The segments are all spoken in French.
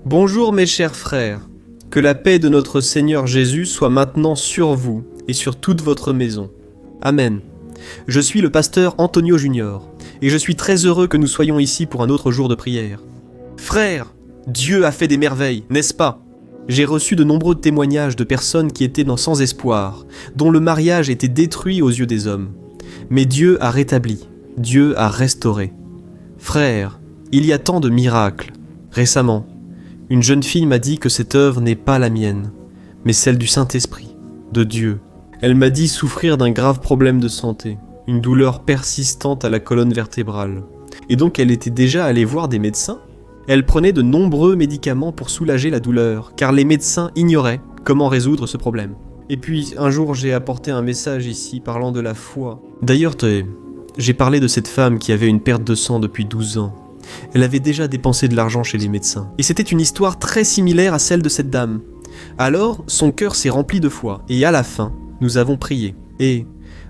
Bonjour mes chers frères, que la paix de notre Seigneur Jésus soit maintenant sur vous et sur toute votre maison. Amen. Je suis le pasteur Antonio Junior et je suis très heureux que nous soyons ici pour un autre jour de prière. Frères, Dieu a fait des merveilles, n'est-ce pas? J'ai reçu de nombreux témoignages de personnes qui étaient sans espoir, dont le mariage était détruit aux yeux des hommes. Mais Dieu a rétabli, Dieu a restauré. Frères, il y a tant de miracles. Récemment, une jeune fille m'a dit que cette œuvre n'est pas la mienne, mais celle du Saint-Esprit, de Dieu. Elle m'a dit souffrir d'un grave problème de santé, une douleur persistante à la colonne vertébrale. Et donc elle était déjà allée voir des médecins. Elle prenait de nombreux médicaments pour soulager la douleur, car les médecins ignoraient comment résoudre ce problème. Et puis un jour j'ai apporté un message ici parlant de la foi. D'ailleurs, j'ai parlé de cette femme qui avait une perte de sang depuis 12 ans. Elle avait déjà dépensé de l'argent chez les médecins. Et c'était une histoire très similaire à celle de cette dame. Alors, son cœur s'est rempli de foi, et à la fin, nous avons prié. Et,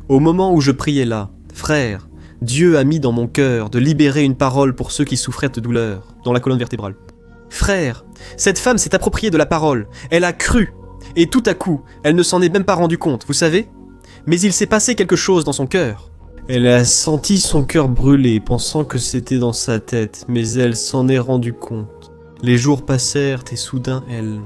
au moment où je priais là, frère, Dieu a mis dans mon cœur de libérer une parole pour ceux qui souffraient de douleur dans la colonne vertébrale. Frère, cette femme s'est appropriée de la parole, elle a cru, et tout à coup, elle ne s'en est même pas rendue compte, vous savez? Mais il s'est passé quelque chose dans son cœur. Elle a senti son cœur brûler, pensant que c'était dans sa tête, mais elle s'en est rendue compte. Les jours passèrent et soudain elle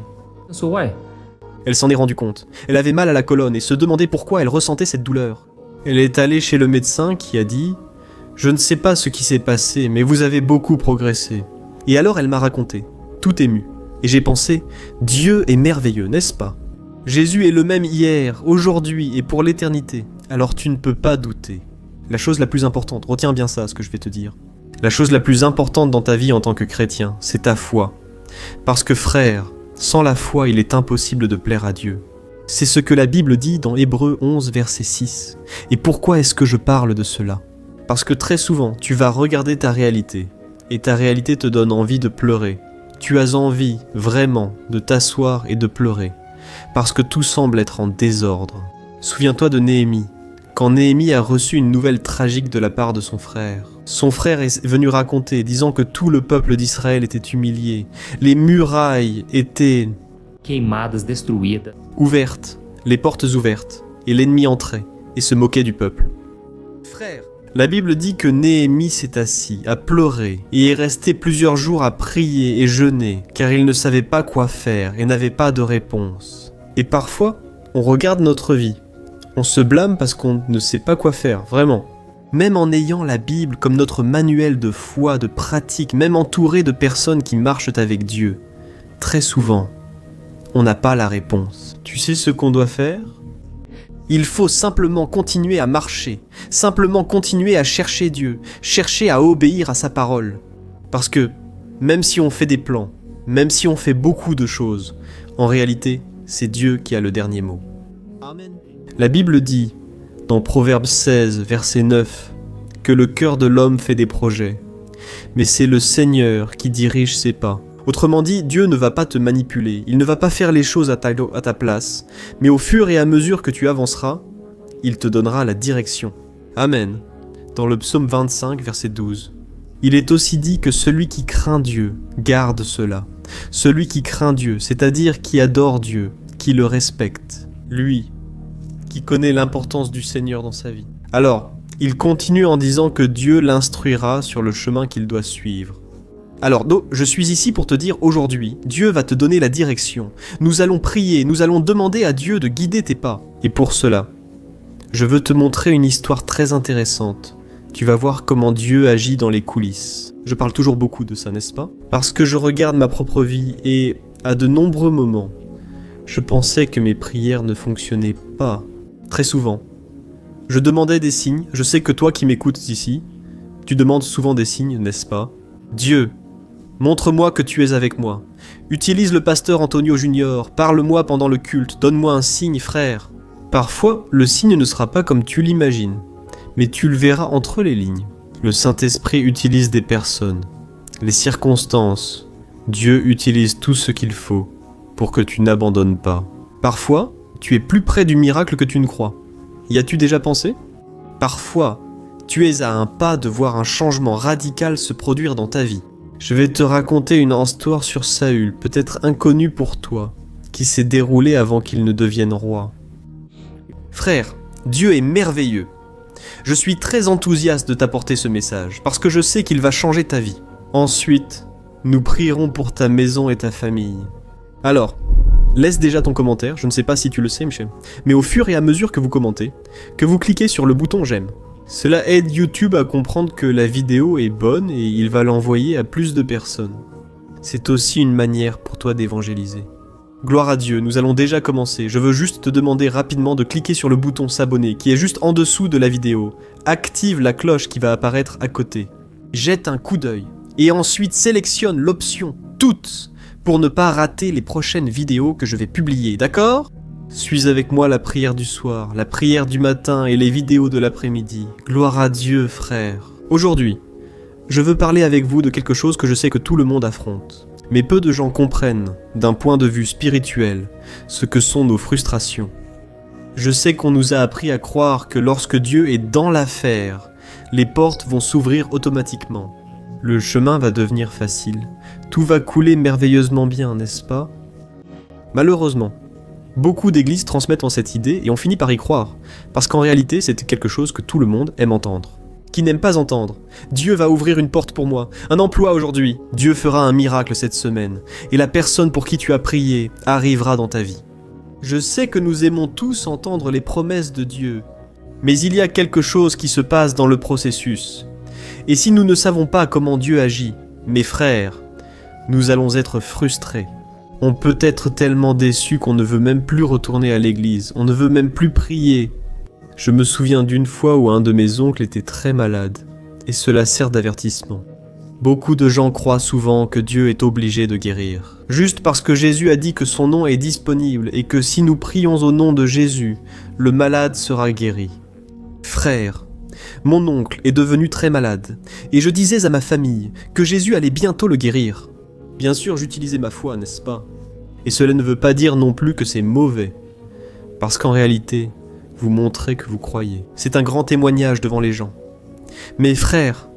s'en est rendue compte. Elle avait mal à la colonne et se demandait pourquoi elle ressentait cette douleur. Elle est allée chez le médecin qui a dit « Je ne sais pas ce qui s'est passé, mais vous avez beaucoup progressé. » Et alors elle m'a raconté, tout ému. Et j'ai pensé « Dieu est merveilleux, n'est-ce pas? Jésus est le même hier, aujourd'hui et pour l'éternité. Alors tu ne peux pas douter. » La chose la plus importante, retiens bien ça, ce que je vais te dire. La chose la plus importante dans ta vie en tant que chrétien, c'est ta foi. Parce que frère, sans la foi, il est impossible de plaire à Dieu. C'est ce que la Bible dit dans Hébreux 11, verset 6. Et pourquoi est-ce que je parle de cela? Parce que très souvent, tu vas regarder ta réalité, et ta réalité te donne envie de pleurer. Tu as envie, vraiment, de t'asseoir et de pleurer, parce que tout semble être en désordre. Souviens-toi de Néhémie. Quand Néhémie a reçu une nouvelle tragique de la part de son frère est venu raconter, disant que tout le peuple d'Israël était humilié, les murailles étaient ouvertes, les portes ouvertes, et l'ennemi entrait et se moquait du peuple. Frère, la Bible dit que Néhémie s'est assis, a pleuré, et est resté plusieurs jours à prier et jeûner, car il ne savait pas quoi faire et n'avait pas de réponse. Et parfois, on regarde notre vie. On se blâme parce qu'on ne sait pas quoi faire, vraiment. Même en ayant la Bible comme notre manuel de foi, de pratique, même entouré de personnes qui marchent avec Dieu, très souvent, on n'a pas la réponse. Tu sais ce qu'on doit faire? Il faut simplement continuer à marcher, simplement continuer à chercher Dieu, chercher à obéir à sa parole. Parce que, même si on fait des plans, même si on fait beaucoup de choses, en réalité, c'est Dieu qui a le dernier mot. Amen. La Bible dit, dans Proverbe 16, verset 9, que le cœur de l'homme fait des projets, mais c'est le Seigneur qui dirige ses pas. Autrement dit, Dieu ne va pas te manipuler, il ne va pas faire les choses à ta place, mais au fur et à mesure que tu avanceras, il te donnera la direction. Amen. Dans le psaume 25, verset 12. Il est aussi dit que celui qui craint Dieu garde cela. Celui qui craint Dieu, c'est-à-dire qui adore Dieu, qui le respecte, lui, qui connaît l'importance du Seigneur dans sa vie. Alors, il continue en disant que Dieu l'instruira sur le chemin qu'il doit suivre. Alors, je suis ici pour te dire aujourd'hui, Dieu va te donner la direction. Nous allons prier, nous allons demander à Dieu de guider tes pas. Et pour cela, je veux te montrer une histoire très intéressante. Tu vas voir comment Dieu agit dans les coulisses. Je parle toujours beaucoup de ça, n'est-ce pas? Parce que je regarde ma propre vie et, à de nombreux moments, je pensais que mes prières ne fonctionnaient pas. Très souvent. Je demandais des signes, je sais que toi qui m'écoutes ici, tu demandes souvent des signes, n'est-ce pas? Dieu, montre-moi que tu es avec moi. Utilise le pasteur Antonio Junior, parle-moi pendant le culte, donne-moi un signe, frère. Parfois, le signe ne sera pas comme tu l'imagines, mais tu le verras entre les lignes. Le Saint-Esprit utilise des personnes, les circonstances. Dieu utilise tout ce qu'il faut pour que tu n'abandonnes pas. Parfois, tu es plus près du miracle que tu ne crois. Y as-tu déjà pensé? Parfois, tu es à un pas de voir un changement radical se produire dans ta vie. Je vais te raconter une histoire sur Saül, peut-être inconnue pour toi, qui s'est déroulée avant qu'il ne devienne roi. Frère, Dieu est merveilleux. Je suis très enthousiaste de t'apporter ce message, parce que je sais qu'il va changer ta vie. Ensuite, nous prierons pour ta maison et ta famille. Alors, laisse déjà ton commentaire, je ne sais pas si tu le sais, Michel, mais au fur et à mesure que vous commentez, que vous cliquez sur le bouton j'aime. Cela aide YouTube à comprendre que la vidéo est bonne et il va l'envoyer à plus de personnes. C'est aussi une manière pour toi d'évangéliser. Gloire à Dieu, nous allons déjà commencer. Je veux juste te demander rapidement de cliquer sur le bouton s'abonner qui est juste en dessous de la vidéo. Active la cloche qui va apparaître à côté. Jette un coup d'œil et ensuite sélectionne l'option toutes pour ne pas rater les prochaines vidéos que je vais publier, d'accord ? Suis avec moi la prière du soir, la prière du matin et les vidéos de l'après-midi. Gloire à Dieu, frère. Aujourd'hui, je veux parler avec vous de quelque chose que je sais que tout le monde affronte. Mais peu de gens comprennent, d'un point de vue spirituel, ce que sont nos frustrations. Je sais qu'on nous a appris à croire que lorsque Dieu est dans l'affaire, les portes vont s'ouvrir automatiquement. Le chemin va devenir facile. Tout va couler merveilleusement bien, n'est-ce pas ? Malheureusement, beaucoup d'églises transmettent en cette idée et on finit par y croire, parce qu'en réalité c'est quelque chose que tout le monde aime entendre. Qui n'aime pas entendre. Dieu va ouvrir une porte pour moi, un emploi aujourd'hui. Dieu fera un miracle cette semaine, et la personne pour qui tu as prié arrivera dans ta vie. Je sais que nous aimons tous entendre les promesses de Dieu, mais il y a quelque chose qui se passe dans le processus. Et si nous ne savons pas comment Dieu agit, mes frères, nous allons être frustrés. On peut être tellement déçu qu'on ne veut même plus retourner à l'église, on ne veut même plus prier. Je me souviens d'une fois où un de mes oncles était très malade, et cela sert d'avertissement. Beaucoup de gens croient souvent que Dieu est obligé de guérir, juste parce que Jésus a dit que son nom est disponible et que si nous prions au nom de Jésus, le malade sera guéri. Frère, mon oncle est devenu très malade, et je disais à ma famille que Jésus allait bientôt le guérir. Bien sûr, j'utilisais ma foi, n'est-ce pas ? Et cela ne veut pas dire non plus que c'est mauvais, parce qu'en réalité, vous montrez que vous croyez. C'est un grand témoignage devant les gens. Mais frère,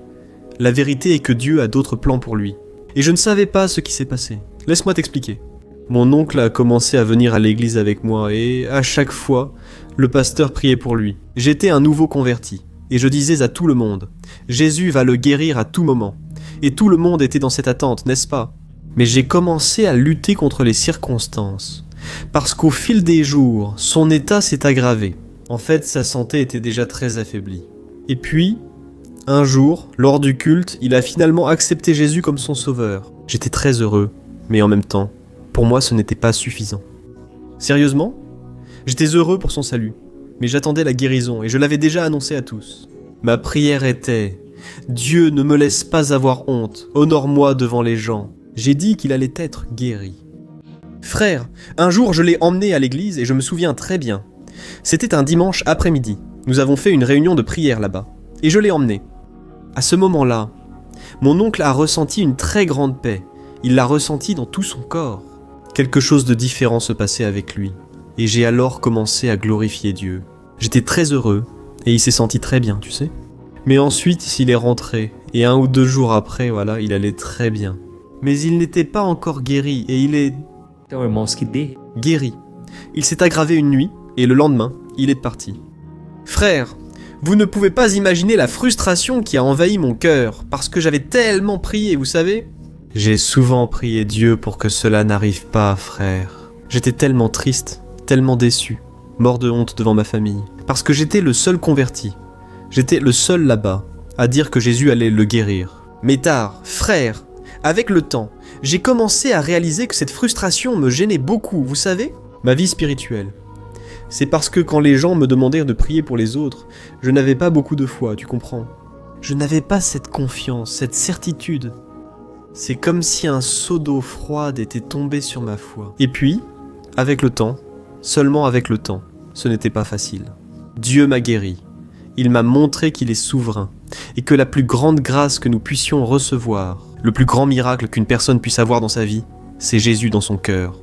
la vérité est que Dieu a d'autres plans pour lui. Et je ne savais pas ce qui s'est passé. Laisse-moi t'expliquer. Mon oncle a commencé à venir à l'église avec moi et à chaque fois, le pasteur priait pour lui. J'étais un nouveau converti et je disais à tout le monde, Jésus va le guérir à tout moment. Et tout le monde était dans cette attente, n'est-ce pas ? Mais j'ai commencé à lutter contre les circonstances. Parce qu'au fil des jours, son état s'est aggravé. En fait, sa santé était déjà très affaiblie. Et puis, un jour, lors du culte, il a finalement accepté Jésus comme son sauveur. J'étais très heureux, mais en même temps, pour moi ce n'était pas suffisant. Sérieusement ? J'étais heureux pour son salut, mais j'attendais la guérison et je l'avais déjà annoncé à tous. Ma prière était « Dieu, ne me laisse pas avoir honte, honore-moi devant les gens. » J'ai dit qu'il allait être guéri. Frère, un jour je l'ai emmené à l'église et je me souviens très bien. C'était un dimanche après-midi. Nous avons fait une réunion de prière là-bas. Et je l'ai emmené. À ce moment-là, mon oncle a ressenti une très grande paix. Il l'a ressenti dans tout son corps. Quelque chose de différent se passait avec lui. Et j'ai alors commencé à glorifier Dieu. J'étais très heureux et il s'est senti très bien, tu sais. Mais ensuite, il est rentré. Et 1 ou 2 jours après, voilà, il allait très bien. Mais il n'était pas encore guéri et il est... guéri. Il s'est aggravé une nuit. Et le lendemain, il est parti. Frère, vous ne pouvez pas imaginer la frustration qui a envahi mon cœur, parce que j'avais tellement prié, vous savez ? J'ai souvent prié Dieu pour que cela n'arrive pas, frère. J'étais tellement triste, tellement déçu, mort de honte devant ma famille, parce que j'étais le seul converti. J'étais le seul là-bas à dire que Jésus allait le guérir. Mais tard, frère, avec le temps, j'ai commencé à réaliser que cette frustration me gênait beaucoup, vous savez ? Ma vie spirituelle. C'est parce que quand les gens me demandaient de prier pour les autres, je n'avais pas beaucoup de foi, tu comprends ? Je n'avais pas cette confiance, cette certitude. C'est comme si un seau d'eau froide était tombé sur ma foi. Et puis, avec le temps, seulement avec le temps, ce n'était pas facile. Dieu m'a guéri. Il m'a montré qu'il est souverain et que la plus grande grâce que nous puissions recevoir, le plus grand miracle qu'une personne puisse avoir dans sa vie, c'est Jésus dans son cœur.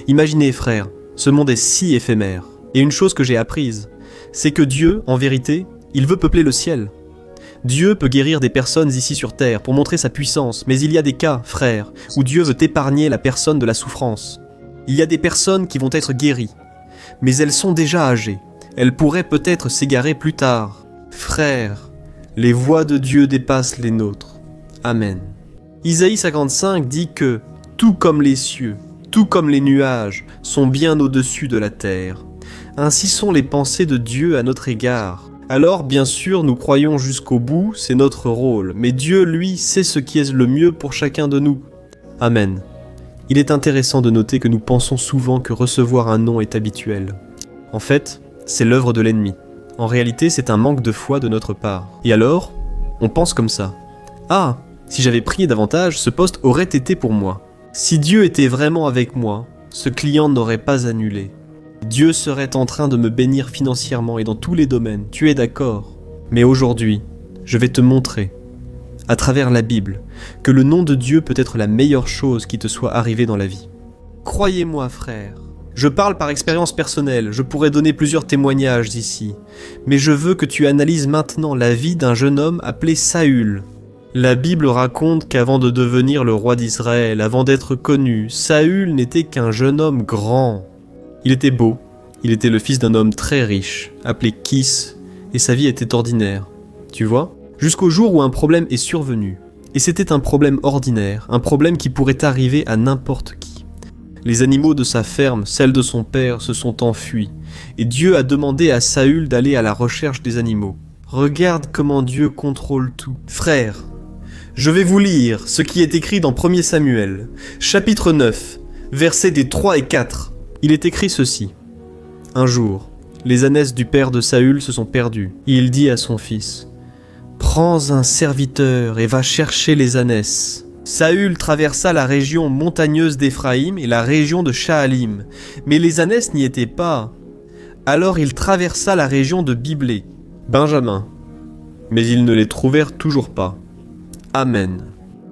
Imaginez, frère, ce monde est si éphémère. Et une chose que j'ai apprise, c'est que Dieu, en vérité, il veut peupler le ciel. Dieu peut guérir des personnes ici sur terre pour montrer sa puissance, mais il y a des cas, frère, où Dieu veut épargner la personne de la souffrance. Il y a des personnes qui vont être guéries, mais elles sont déjà âgées. Elles pourraient peut-être s'égarer plus tard. Frère, les voies de Dieu dépassent les nôtres. Amen. Isaïe 55 dit que, tout comme les cieux, tout comme les nuages, sont bien au-dessus de la terre, ainsi sont les pensées de Dieu à notre égard. Alors, bien sûr, nous croyons jusqu'au bout, c'est notre rôle, mais Dieu, lui, sait ce qui est le mieux pour chacun de nous. Amen. Il est intéressant de noter que nous pensons souvent que recevoir un non est habituel. En fait, c'est l'œuvre de l'ennemi. En réalité, c'est un manque de foi de notre part. Et alors, on pense comme ça. Ah, si j'avais prié davantage, ce poste aurait été pour moi. Si Dieu était vraiment avec moi, ce client n'aurait pas annulé. Dieu serait en train de me bénir financièrement et dans tous les domaines, tu es d'accord? Mais aujourd'hui, je vais te montrer, à travers la Bible, que le nom de Dieu peut être la meilleure chose qui te soit arrivée dans la vie. Croyez-moi, frère. Je parle par expérience personnelle, je pourrais donner plusieurs témoignages ici, mais je veux que tu analyses maintenant la vie d'un jeune homme appelé Saül. La Bible raconte qu'avant de devenir le roi d'Israël, avant d'être connu, Saül n'était qu'un jeune homme grand. Il était beau, il était le fils d'un homme très riche, appelé Kis, et sa vie était ordinaire. Tu vois ? Jusqu'au jour où un problème est survenu. Et c'était un problème ordinaire, un problème qui pourrait arriver à n'importe qui. Les animaux de sa ferme, celles de son père, se sont enfuis, et Dieu a demandé à Saül d'aller à la recherche des animaux. Regarde comment Dieu contrôle tout. Frère, je vais vous lire ce qui est écrit dans 1 Samuel, chapitre 9, versets des 3 et 4. Il est écrit ceci. Un jour, les ânesses du père de Saül se sont perdues, et il dit à son fils, « Prends un serviteur et va chercher les ânesses. » Saül traversa la région montagneuse d'Éphraïm et la région de Shaalim, mais les ânesses n'y étaient pas. Alors il traversa la région de Biblé, Benjamin, mais ils ne les trouvèrent toujours pas. Amen.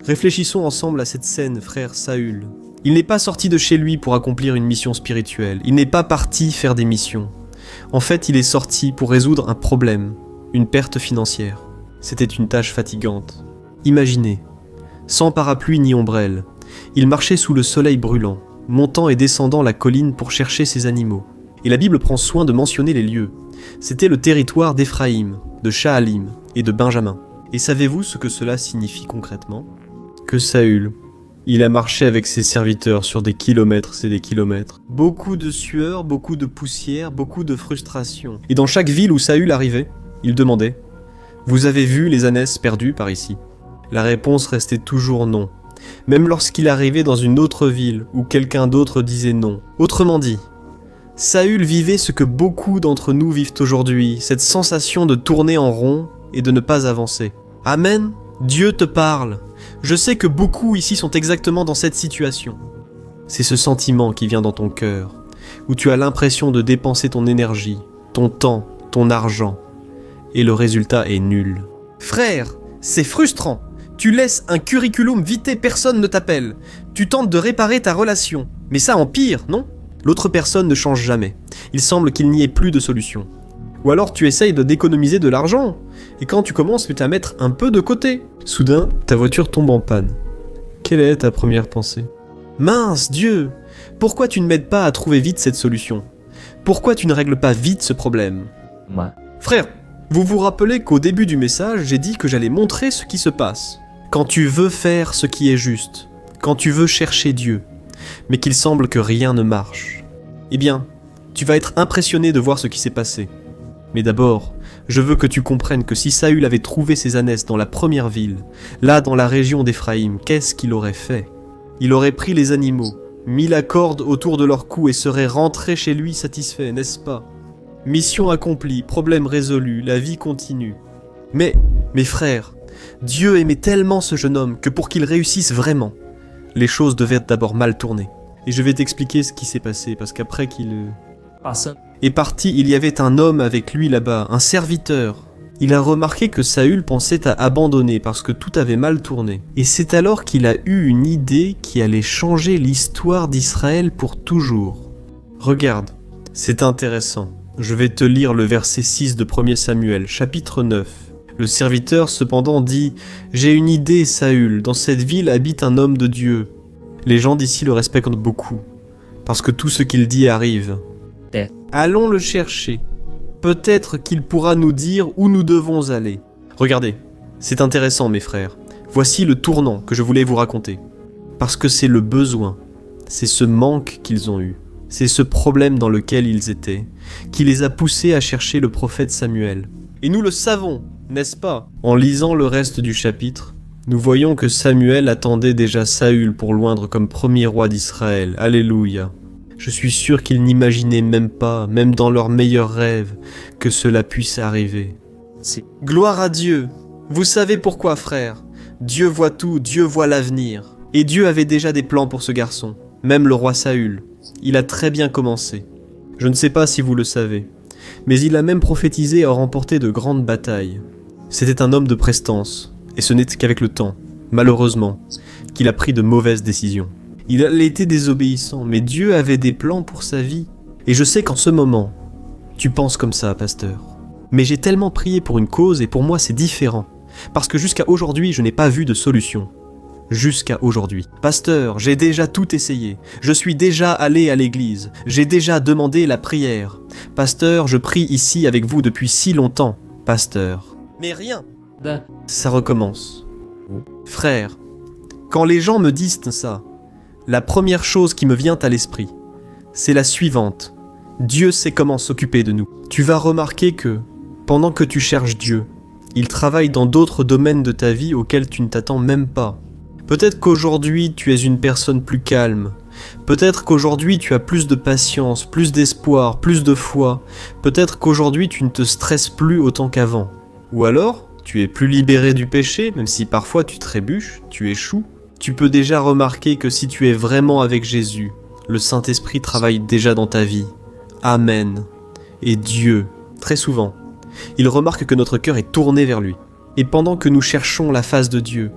Réfléchissons ensemble à cette scène, frère Saül. Il n'est pas sorti de chez lui pour accomplir une mission spirituelle. Il n'est pas parti faire des missions. En fait, il est sorti pour résoudre un problème, une perte financière. C'était une tâche fatigante. Imaginez, sans parapluie ni ombrelle, il marchait sous le soleil brûlant, montant et descendant la colline pour chercher ses animaux. Et la Bible prend soin de mentionner les lieux. C'était le territoire d'Éphraïm, de Shaalim et de Benjamin. Et savez-vous ce que cela signifie concrètement ? Que Saül, il a marché avec ses serviteurs sur des kilomètres et des kilomètres. Beaucoup de sueur, beaucoup de poussière, beaucoup de frustration. Et dans chaque ville où Saül arrivait, il demandait « Vous avez vu les ânesses perdues par ici ?» La réponse restait toujours non. Même lorsqu'il arrivait dans une autre ville où quelqu'un d'autre disait non. Autrement dit, Saül vivait ce que beaucoup d'entre nous vivent aujourd'hui, cette sensation de tourner en rond et de ne pas avancer. Amen. Dieu te parle. Je sais que beaucoup ici sont exactement dans cette situation. C'est ce sentiment qui vient dans ton cœur, où tu as l'impression de dépenser ton énergie, ton temps, ton argent, et le résultat est nul. Frère, c'est frustrant. Tu laisses un curriculum vitae, personne ne t'appelle. Tu tentes de réparer ta relation, mais ça empire, non ? L'autre personne ne change jamais. Il semble qu'il n'y ait plus de solution. Ou alors tu essayes d'économiser de l'argent, et quand tu commences à mettre un peu de côté, soudain, ta voiture tombe en panne. Quelle est ta première pensée ? Mince Dieu, pourquoi tu ne m'aides pas à trouver vite cette solution ? Pourquoi tu ne règles pas vite ce problème ? Ouais. Frère, vous vous rappelez qu'au début du message, j'ai dit que j'allais montrer ce qui se passe. Quand tu veux faire ce qui est juste, quand tu veux chercher Dieu, mais qu'il semble que rien ne marche, eh bien, tu vas être impressionné de voir ce qui s'est passé. Mais d'abord, je veux que tu comprennes que si Saül avait trouvé ses ânesses dans la première ville, là dans la région d'Éphraïm, qu'est-ce qu'il aurait fait ? Il aurait pris les animaux, mis la corde autour de leur cou et serait rentré chez lui satisfait, n'est-ce pas ? Mission accomplie, problème résolu, la vie continue. Mais, mes frères, Dieu aimait tellement ce jeune homme que pour qu'il réussisse vraiment, les choses devaient d'abord mal tourner. Et je vais t'expliquer ce qui s'est passé, parce qu'après qu'il est parti, il y avait un homme avec lui là-bas, un serviteur. Il a remarqué que Saül pensait à abandonner parce que tout avait mal tourné. Et c'est alors qu'il a eu une idée qui allait changer l'histoire d'Israël pour toujours. Regarde, c'est intéressant. Je vais te lire le verset 6 de 1 Samuel, chapitre 9. Le serviteur cependant dit « J'ai une idée, Saül, dans cette ville habite un homme de Dieu. » Les gens d'ici le respectent beaucoup, parce que tout ce qu'il dit arrive. Allons le chercher. Peut-être qu'il pourra nous dire où nous devons aller. Regardez, c'est intéressant mes frères. Voici le tournant que je voulais vous raconter. Parce que c'est le besoin, c'est ce manque qu'ils ont eu, c'est ce problème dans lequel ils étaient, qui les a poussés à chercher le prophète Samuel. Et nous le savons, n'est-ce pas? En lisant le reste du chapitre, nous voyons que Samuel attendait déjà Saül pour l'oindre comme premier roi d'Israël. Alléluia. Je suis sûr qu'ils n'imaginaient même pas, même dans leurs meilleurs rêves, que cela puisse arriver. Gloire à Dieu! Vous savez pourquoi, frère? Dieu voit tout, Dieu voit l'avenir. Et Dieu avait déjà des plans pour ce garçon, même le roi Saül. Il a très bien commencé. Je ne sais pas si vous le savez, mais il a même prophétisé et remporté de grandes batailles. C'était un homme de prestance, et ce n'est qu'avec le temps, malheureusement, qu'il a pris de mauvaises décisions. Il a été désobéissant, mais Dieu avait des plans pour sa vie. Et je sais qu'en ce moment, tu penses comme ça, pasteur. Mais j'ai tellement prié pour une cause et pour moi c'est différent. Parce que jusqu'à aujourd'hui, je n'ai pas vu de solution. Jusqu'à aujourd'hui. Pasteur, j'ai déjà tout essayé. Je suis déjà allé à l'église. J'ai déjà demandé la prière. Pasteur, je prie ici avec vous depuis si longtemps. Pasteur. Mais rien. Ça recommence. Frère, quand les gens me disent ça, la première chose qui me vient à l'esprit, c'est la suivante. Dieu sait comment s'occuper de nous. Tu vas remarquer que, pendant que tu cherches Dieu, il travaille dans d'autres domaines de ta vie auxquels tu ne t'attends même pas. Peut-être qu'aujourd'hui tu es une personne plus calme. Peut-être qu'aujourd'hui tu as plus de patience, plus d'espoir, plus de foi. Peut-être qu'aujourd'hui tu ne te stresses plus autant qu'avant. Ou alors, tu es plus libéré du péché, même si parfois tu trébuches, tu échoues. Tu peux déjà remarquer que si tu es vraiment avec Jésus, le Saint-Esprit travaille déjà dans ta vie. Amen. Et Dieu, très souvent, il remarque que notre cœur est tourné vers lui. Et pendant que nous cherchons la face de Dieu,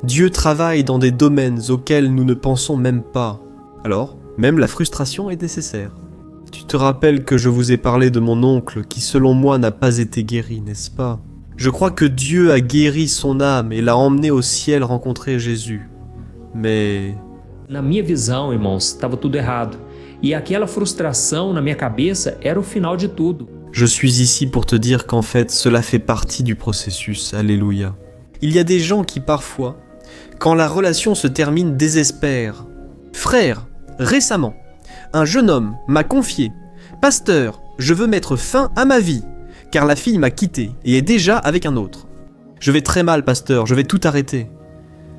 Dieu travaille dans des domaines auxquels nous ne pensons même pas. Alors, même la frustration est nécessaire. Tu te rappelles que je vous ai parlé de mon oncle qui selon moi n'a pas été guéri, n'est-ce pas? Je crois que Dieu a guéri son âme et l'a emmené au ciel rencontrer Jésus. Mais... Na minha visão, irmãos, estava tudo errado. E aquela frustração na minha cabeça era o final de tudo. Je suis ici pour te dire qu'en fait, cela fait partie du processus. Alléluia. Il y a des gens qui parfois, quand la relation se termine, désespèrent. Frère, récemment, un jeune homme m'a confié « Pasteur, je veux mettre fin à ma vie, car la fille m'a quitté et est déjà avec un autre. Je vais très mal, pasteur, je vais tout arrêter. »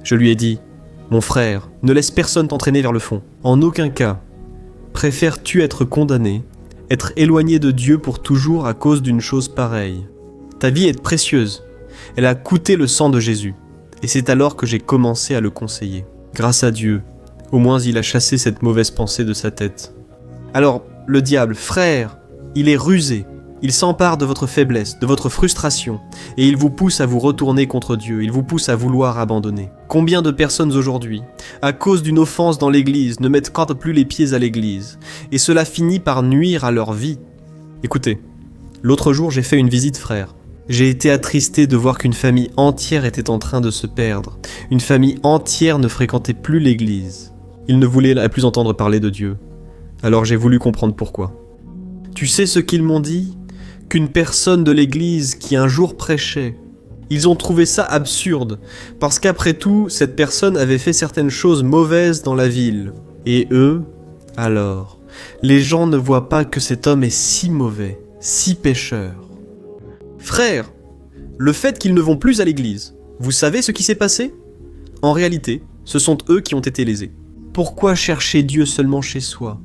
Je lui ai dit « Mon frère, ne laisse personne t'entraîner vers le fond. En aucun cas. Préfères-tu être condamné, être éloigné de Dieu pour toujours à cause d'une chose pareille? Ta vie est précieuse. Elle a coûté le sang de Jésus. Et c'est alors que j'ai commencé à le conseiller. Grâce à Dieu, au moins il a chassé cette mauvaise pensée de sa tête. Alors, le diable, frère, il est rusé. Il s'empare de votre faiblesse, de votre frustration, et il vous pousse à vous retourner contre Dieu, il vous pousse à vouloir abandonner. Combien de personnes aujourd'hui, à cause d'une offense dans l'église, ne mettent quand plus les pieds à l'église, et cela finit par nuire à leur vie? Écoutez, l'autre jour j'ai fait une visite, frère. J'ai été attristé de voir qu'une famille entière était en train de se perdre. Une famille entière ne fréquentait plus l'église. Ils ne voulaient plus entendre parler de Dieu. Alors j'ai voulu comprendre pourquoi. Tu sais ce qu'ils m'ont dit? Qu'une personne de l'église qui un jour prêchait, ils ont trouvé ça absurde, parce qu'après tout, cette personne avait fait certaines choses mauvaises dans la ville. Et eux, alors, les gens ne voient pas que cet homme est si mauvais, si pécheur. Frère, le fait qu'ils ne vont plus à l'église, vous savez ce qui s'est passé? En réalité, ce sont eux qui ont été lésés. Pourquoi chercher Dieu seulement chez soi?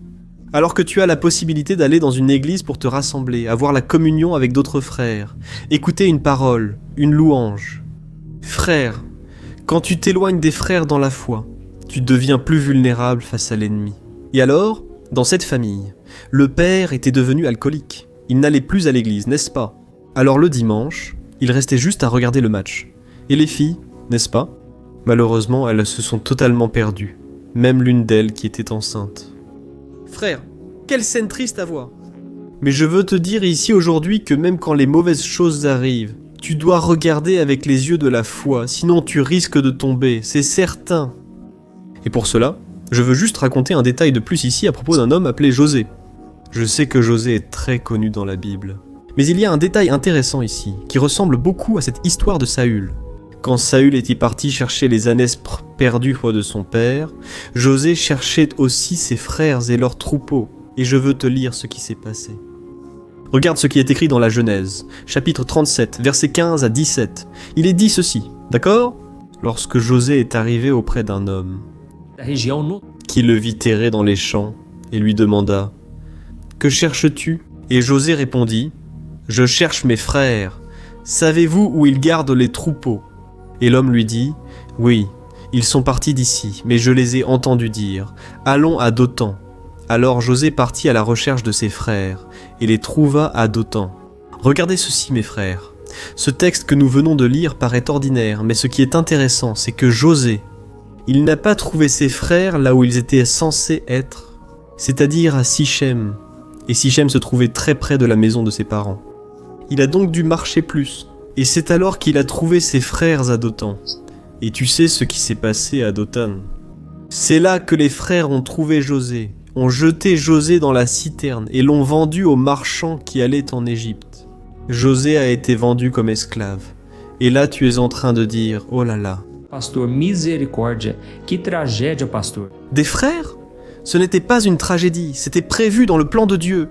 Alors que tu as la possibilité d'aller dans une église pour te rassembler, avoir la communion avec d'autres frères, écouter une parole, une louange. Frère, quand tu t'éloignes des frères dans la foi, tu deviens plus vulnérable face à l'ennemi. Et alors, dans cette famille, le père était devenu alcoolique. Il n'allait plus à l'église, n'est-ce pas? Alors le dimanche, il restait juste à regarder le match. Et les filles, n'est-ce pas? Malheureusement, elles se sont totalement perdues, même l'une d'elles qui était enceinte. Frère, quelle scène triste à voir. Mais je veux te dire ici aujourd'hui que même quand les mauvaises choses arrivent, Tu dois regarder avec les yeux de la foi, sinon tu risques de tomber, c'est certain. Et pour cela, je veux juste raconter un détail de plus ici à propos d'un homme appelé José. Je sais que José est très connu dans la Bible. Mais il y a un détail intéressant ici, qui ressemble beaucoup à cette histoire de Saül. Quand Saül était parti chercher les ânesses perdues de son père, José cherchait aussi ses frères et leurs troupeaux. Et je veux te lire ce qui s'est passé. Regarde ce qui est écrit dans la Genèse, chapitre 37, versets 15 à 17. Il est dit ceci, d'accord ? Lorsque José est arrivé auprès d'un homme, qui le vit terré dans les champs, et lui demanda « Que cherches-tu » Et José répondit « Je cherche mes frères. Savez-vous où ils gardent les troupeaux » Et l'homme lui dit « Oui, ils sont partis d'ici, mais je les ai entendus dire « Allons à Dothan ». Alors José partit à la recherche de ses frères, et les trouva à Dothan. Regardez ceci, mes frères. Ce texte que nous venons de lire paraît ordinaire, mais ce qui est intéressant, c'est que José, il n'a pas trouvé ses frères là où ils étaient censés être, c'est-à-dire à Sichem. Et Sichem se trouvait très près de la maison de ses parents. Il a donc dû marcher plus, et c'est alors qu'il a trouvé ses frères à Dothan. Et tu sais ce qui s'est passé à Dothan. C'est là que les frères ont trouvé José, ont jeté José dans la citerne et l'ont vendu aux marchands qui allaient en Égypte. José a été vendu comme esclave. Et là tu es en train de dire, oh là là. Pastor, misericórdia, que tragédia, pastor. Des frères ? Ce n'était pas une tragédie, c'était prévu dans le plan de Dieu.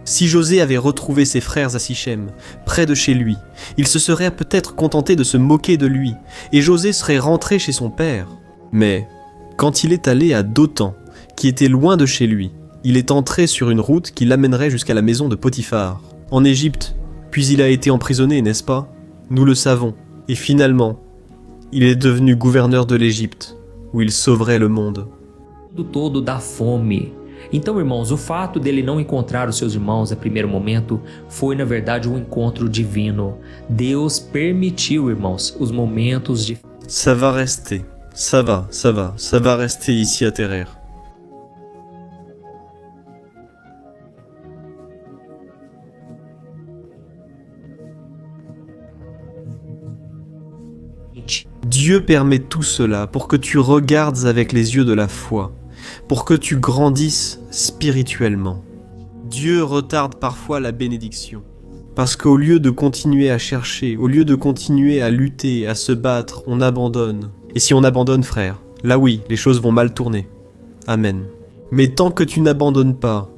Si José avait retrouvé ses frères à Sichem, près de chez lui, il se serait peut-être contenté de se moquer de lui, et José serait rentré chez son père. Mais, quand il est allé à Dothan, qui était loin de chez lui, il est entré sur une route qui l'amènerait jusqu'à la maison de Potiphar, en Égypte, puis il a été emprisonné, n'est-ce pas ? Nous le savons. Et finalement, il est devenu gouverneur de l'Égypte, où il sauverait le monde. Todo da fome. Então, irmãos, o fato dele não encontrar os seus irmãos a primeiro momento foi, na verdade, um encontro divino. Deus permitiu, irmãos, os momentos de... Ça va rester. Ça va rester ici à Terrer. Dieu permet tout cela pour que tu regardes avec les yeux de la foi, pour que tu grandisses spirituellement. Dieu retarde parfois la bénédiction, parce qu'au lieu de continuer à chercher, au lieu de continuer à lutter, à se battre, on abandonne. Et si on abandonne, frère, là oui, les choses vont mal tourner. Amen. Mais tant que tu n'abandonnes pas,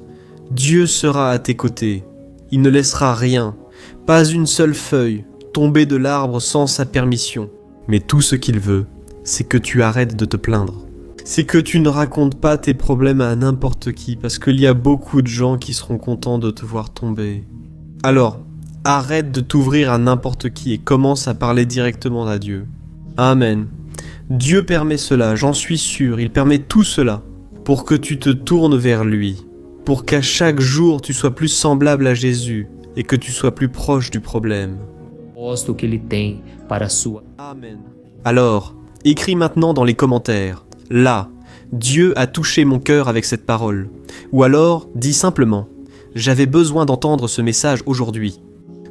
Dieu sera à tes côtés. Il ne laissera rien, pas une seule feuille, tomber de l'arbre sans sa permission. Mais tout ce qu'il veut, c'est que tu arrêtes de te plaindre. C'est que tu ne racontes pas tes problèmes à n'importe qui, parce qu'il y a beaucoup de gens qui seront contents de te voir tomber. Alors, arrête de t'ouvrir à n'importe qui et commence à parler directement à Dieu. Amen. Dieu permet cela, j'en suis sûr, il permet tout cela, pour que tu te tournes vers lui, pour qu'à chaque jour tu sois plus semblable à Jésus et que tu sois plus proche du problème. Que ele tem para sua... Amen. Alors, écris maintenant dans les commentaires. Là, Dieu a touché mon cœur avec cette parole. Ou alors, dis simplement, j'avais besoin d'entendre ce message aujourd'hui.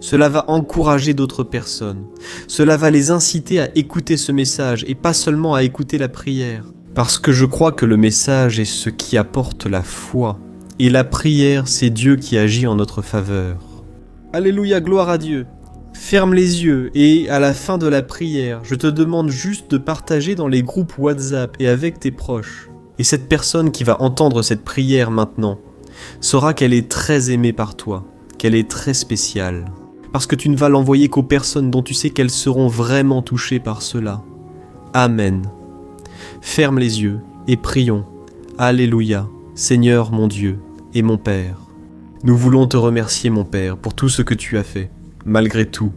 Cela va encourager d'autres personnes. Cela va les inciter à écouter ce message et pas seulement à écouter la prière. Parce que je crois que le message est ce qui apporte la foi. Et la prière, c'est Dieu qui agit en notre faveur. Alléluia, gloire à Dieu. Ferme les yeux et, à la fin de la prière, je te demande juste de partager dans les groupes WhatsApp et avec tes proches. Et cette personne qui va entendre cette prière maintenant saura qu'elle est très aimée par toi, qu'elle est très spéciale. Parce que tu ne vas l'envoyer qu'aux personnes dont tu sais qu'elles seront vraiment touchées par cela. Amen. Ferme les yeux et prions. Alléluia, Seigneur mon Dieu et mon Père. Nous voulons te remercier, mon Père, pour tout ce que tu as fait. Malgré tout,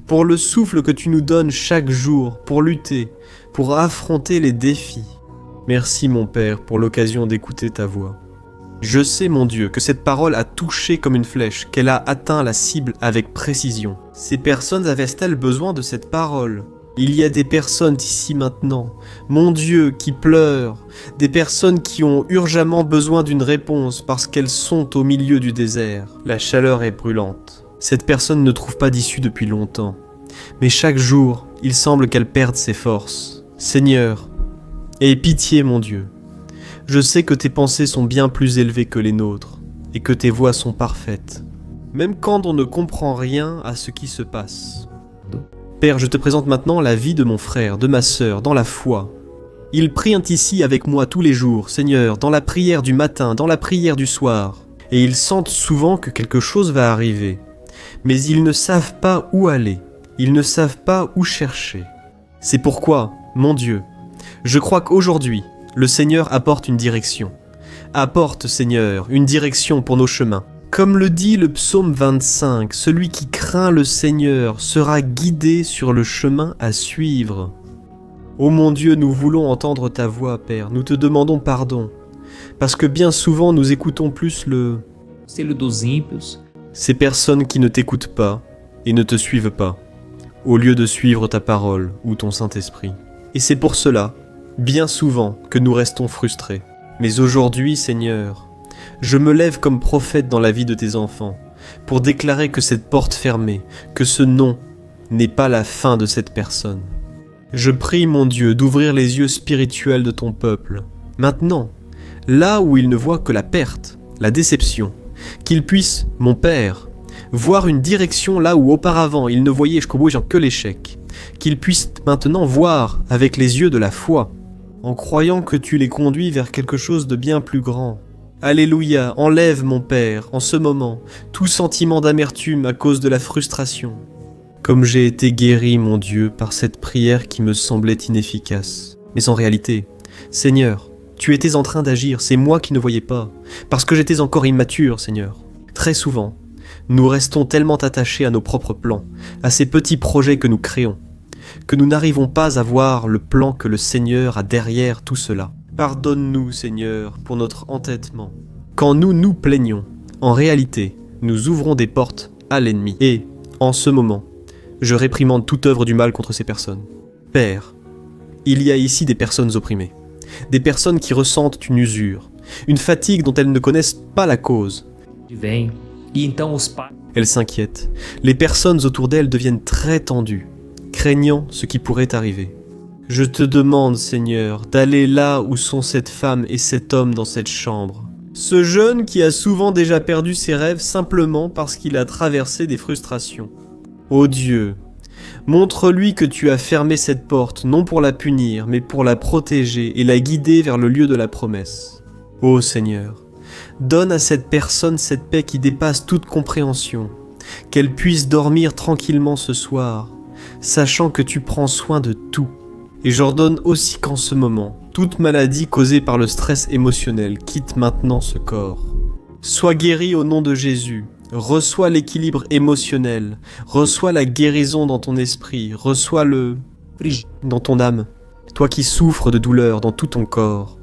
pour le souffle que tu nous donnes chaque jour, pour lutter, pour affronter les défis. Merci mon Père pour l'occasion d'écouter ta voix. Je sais mon Dieu que cette parole a touché comme une flèche, qu'elle a atteint la cible avec précision. Ces personnes avaient-elles besoin de cette parole ? Il y a des personnes ici maintenant, mon Dieu, qui pleurent, des personnes qui ont urgemment besoin d'une réponse parce qu'elles sont au milieu du désert. La chaleur est brûlante. Cette personne ne trouve pas d'issue depuis longtemps, mais chaque jour, il semble qu'elle perde ses forces. Seigneur, aie pitié mon Dieu. Je sais que tes pensées sont bien plus élevées que les nôtres, et que tes voies sont parfaites, même quand on ne comprend rien à ce qui se passe. Père, je te présente maintenant la vie de mon frère, de ma sœur, dans la foi. Ils prient ici avec moi tous les jours, Seigneur, dans la prière du matin, dans la prière du soir, et ils sentent souvent que quelque chose va arriver. Mais ils ne savent pas où aller, ils ne savent pas où chercher. C'est pourquoi, mon Dieu, je crois qu'aujourd'hui, le Seigneur apporte une direction. Apporte, Seigneur, une direction pour nos chemins. Comme le dit le psaume 25, celui qui craint le Seigneur sera guidé sur le chemin à suivre. Ô mon Dieu, nous voulons entendre ta voix, Père, nous te demandons pardon, parce que bien souvent nous écoutons plus Conselho dos ímpios, ces personnes qui ne t'écoutent pas et ne te suivent pas, au lieu de suivre ta parole ou ton Saint-Esprit. Et c'est pour cela, bien souvent, que nous restons frustrés. Mais aujourd'hui, Seigneur, je me lève comme prophète dans la vie de tes enfants, pour déclarer que cette porte fermée, que ce non, n'est pas la fin de cette personne. Je prie, mon Dieu, d'ouvrir les yeux spirituels de ton peuple. Maintenant, là où ils ne voient que la perte, la déception, qu'ils puissent, mon Père, voir une direction là où auparavant ils ne voyaient que l'échec, qu'ils puissent maintenant voir avec les yeux de la foi, en croyant que tu les conduis vers quelque chose de bien plus grand. Alléluia, enlève mon Père, en ce moment, tout sentiment d'amertume à cause de la frustration. Comme j'ai été guéri, mon Dieu, par cette prière qui me semblait inefficace. Mais en réalité, Seigneur, tu étais en train d'agir, c'est moi qui ne voyais pas, parce que j'étais encore immature, Seigneur. Très souvent, nous restons tellement attachés à nos propres plans, à ces petits projets que nous créons, que nous n'arrivons pas à voir le plan que le Seigneur a derrière tout cela. Pardonne-nous, Seigneur, pour notre entêtement. Quand nous nous plaignons, en réalité, nous ouvrons des portes à l'ennemi. Et, en ce moment, je réprimande toute œuvre du mal contre ces personnes. Père, il y a ici des personnes opprimées, des personnes qui ressentent une usure, une fatigue dont elles ne connaissent pas la cause. vem, e então os pais Elles s'inquiètent. Les personnes autour d'elles deviennent très tendues, craignant ce qui pourrait arriver. Je te demande, Seigneur, d'aller là où sont cette femme et cet homme dans cette chambre. Ce jeune qui a souvent déjà perdu ses rêves simplement parce qu'il a traversé des frustrations. Ô Dieu, montre-lui que tu as fermé cette porte, non pour la punir, mais pour la protéger et la guider vers le lieu de la promesse. Ô Seigneur, donne à cette personne cette paix qui dépasse toute compréhension, qu'elle puisse dormir tranquillement ce soir, sachant que tu prends soin de tout. Et j'ordonne aussi qu'en ce moment, toute maladie causée par le stress émotionnel quitte maintenant ce corps. Sois guéri au nom de Jésus. Reçois l'équilibre émotionnel. Reçois la guérison dans ton esprit. Reçois-le dans ton âme. Toi qui souffres de douleur dans tout ton corps.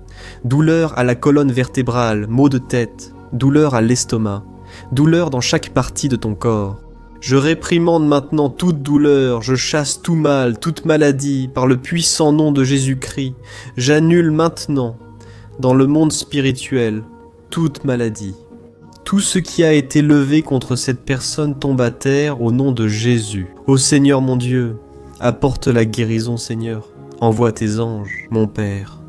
Douleur à la colonne vertébrale, maux de tête, douleur à l'estomac, douleur dans chaque partie de ton corps. Je réprimande maintenant toute douleur, je chasse tout mal, toute maladie, par le puissant nom de Jésus-Christ. J'annule maintenant, dans le monde spirituel, toute maladie. Tout ce qui a été levé contre cette personne tombe à terre au nom de Jésus. Ô Seigneur mon Dieu, apporte la guérison, Seigneur. Envoie tes anges, mon Père.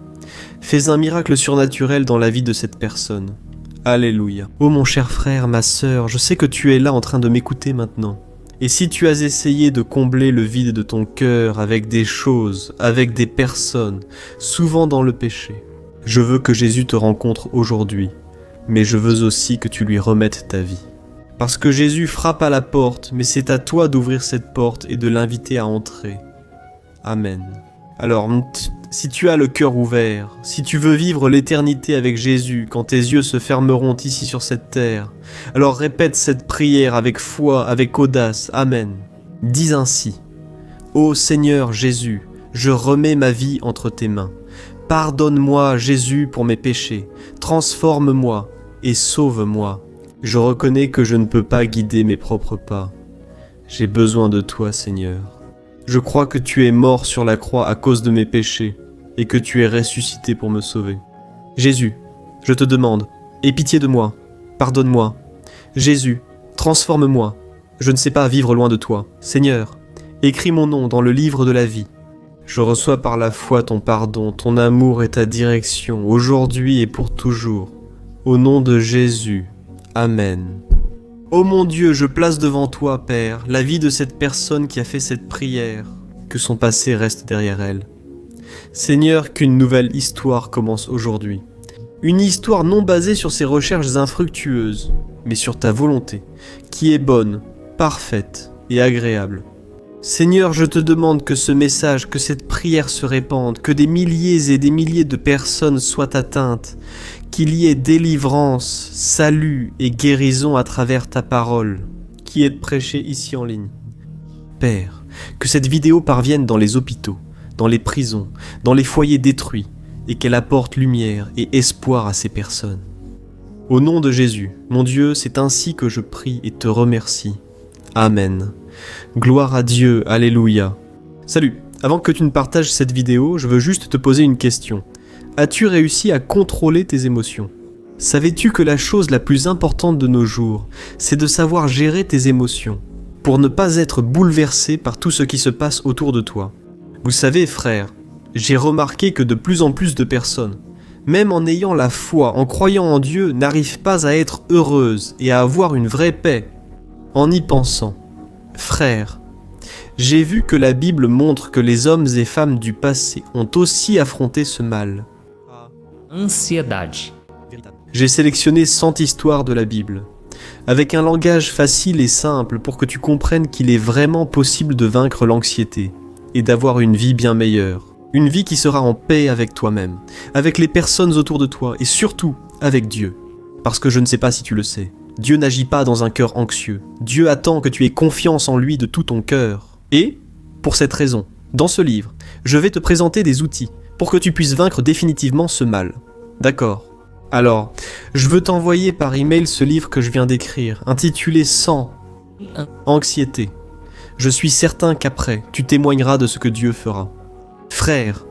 Fais un miracle surnaturel dans la vie de cette personne. Alléluia. Ô mon cher frère, ma sœur, je sais que tu es là en train de m'écouter maintenant. Et si tu as essayé de combler le vide de ton cœur avec des choses, avec des personnes, souvent dans le péché, je veux que Jésus te rencontre aujourd'hui, mais je veux aussi que tu lui remettes ta vie. Parce que Jésus frappe à la porte, mais c'est à toi d'ouvrir cette porte et de l'inviter à entrer. Amen. Alors, si tu as le cœur ouvert, si tu veux vivre l'éternité avec Jésus quand tes yeux se fermeront ici sur cette terre, alors répète cette prière avec foi, avec audace. Amen. Dis ainsi: Ô Seigneur Jésus, je remets ma vie entre tes mains. Pardonne-moi, Jésus, pour mes péchés. Transforme-moi et sauve-moi. Je reconnais que je ne peux pas guider mes propres pas. J'ai besoin de toi, Seigneur. Je crois que tu es mort sur la croix à cause de mes péchés et que tu es ressuscité pour me sauver. Jésus, je te demande, aie pitié de moi, pardonne-moi. Jésus, transforme-moi, je ne sais pas vivre loin de toi. Seigneur, écris mon nom dans le livre de la vie. Je reçois par la foi ton pardon, ton amour et ta direction, aujourd'hui et pour toujours. Au nom de Jésus. Amen. Ô mon Dieu, je place devant toi, Père, la vie de cette personne qui a fait cette prière. Que son passé reste derrière elle. Seigneur, qu'une nouvelle histoire commence aujourd'hui. Une histoire non basée sur ses recherches infructueuses, mais sur ta volonté, qui est bonne, parfaite et agréable. Seigneur, je te demande que ce message, que cette prière se répande, que des milliers et des milliers de personnes soient atteintes, qu'il y ait délivrance, salut et guérison à travers ta parole, qui est prêchée ici en ligne. Père, que cette vidéo parvienne dans les hôpitaux, dans les prisons, dans les foyers détruits, et qu'elle apporte lumière et espoir à ces personnes. Au nom de Jésus, mon Dieu, c'est ainsi que je prie et te remercie. Amen. Gloire à Dieu, alléluia. Salut, avant que tu ne partages cette vidéo, je veux juste te poser une question. As-tu réussi à contrôler tes émotions ? Savais-tu que la chose la plus importante de nos jours, c'est de savoir gérer tes émotions, pour ne pas être bouleversé par tout ce qui se passe autour de toi ? Vous savez, frères, j'ai remarqué que de plus en plus de personnes, même en ayant la foi, en croyant en Dieu, n'arrivent pas à être heureuses et à avoir une vraie paix. En y pensant, frères, j'ai vu que la Bible montre que les hommes et femmes du passé ont aussi affronté ce mal. Ansiedade. J'ai sélectionné 100 histoires de la Bible, avec un langage facile et simple pour que tu comprennes qu'il est vraiment possible de vaincre l'anxiété et d'avoir une vie bien meilleure. Une vie qui sera en paix avec toi-même, avec les personnes autour de toi et surtout avec Dieu. Parce que je ne sais pas si tu le sais, Dieu n'agit pas dans un cœur anxieux. Dieu attend que tu aies confiance en lui de tout ton cœur. Et, pour cette raison, dans ce livre, je vais te présenter des outils pour que tu puisses vaincre définitivement ce mal. D'accord ? Alors, je veux t'envoyer par email ce livre que je viens d'écrire, intitulé 100 Anxiété. Je suis certain qu'après, tu témoigneras de ce que Dieu fera. Frères,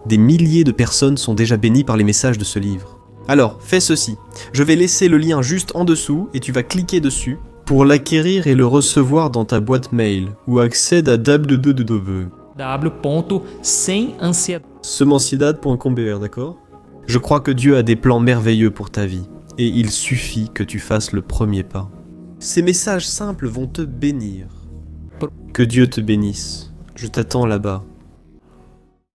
des milliers de personnes sont déjà bénies par les messages de ce livre. Alors, fais ceci. Je vais laisser le lien juste en dessous et tu vas cliquer dessus pour l'acquérir et le recevoir dans ta boîte mail ou accède à semenciedad.com.br, d'accord ? Je crois que Dieu a des plans merveilleux pour ta vie et il suffit que tu fasses le premier pas. Ces messages simples vont te bénir. Que Dieu te bénisse. Je t'attends là-bas.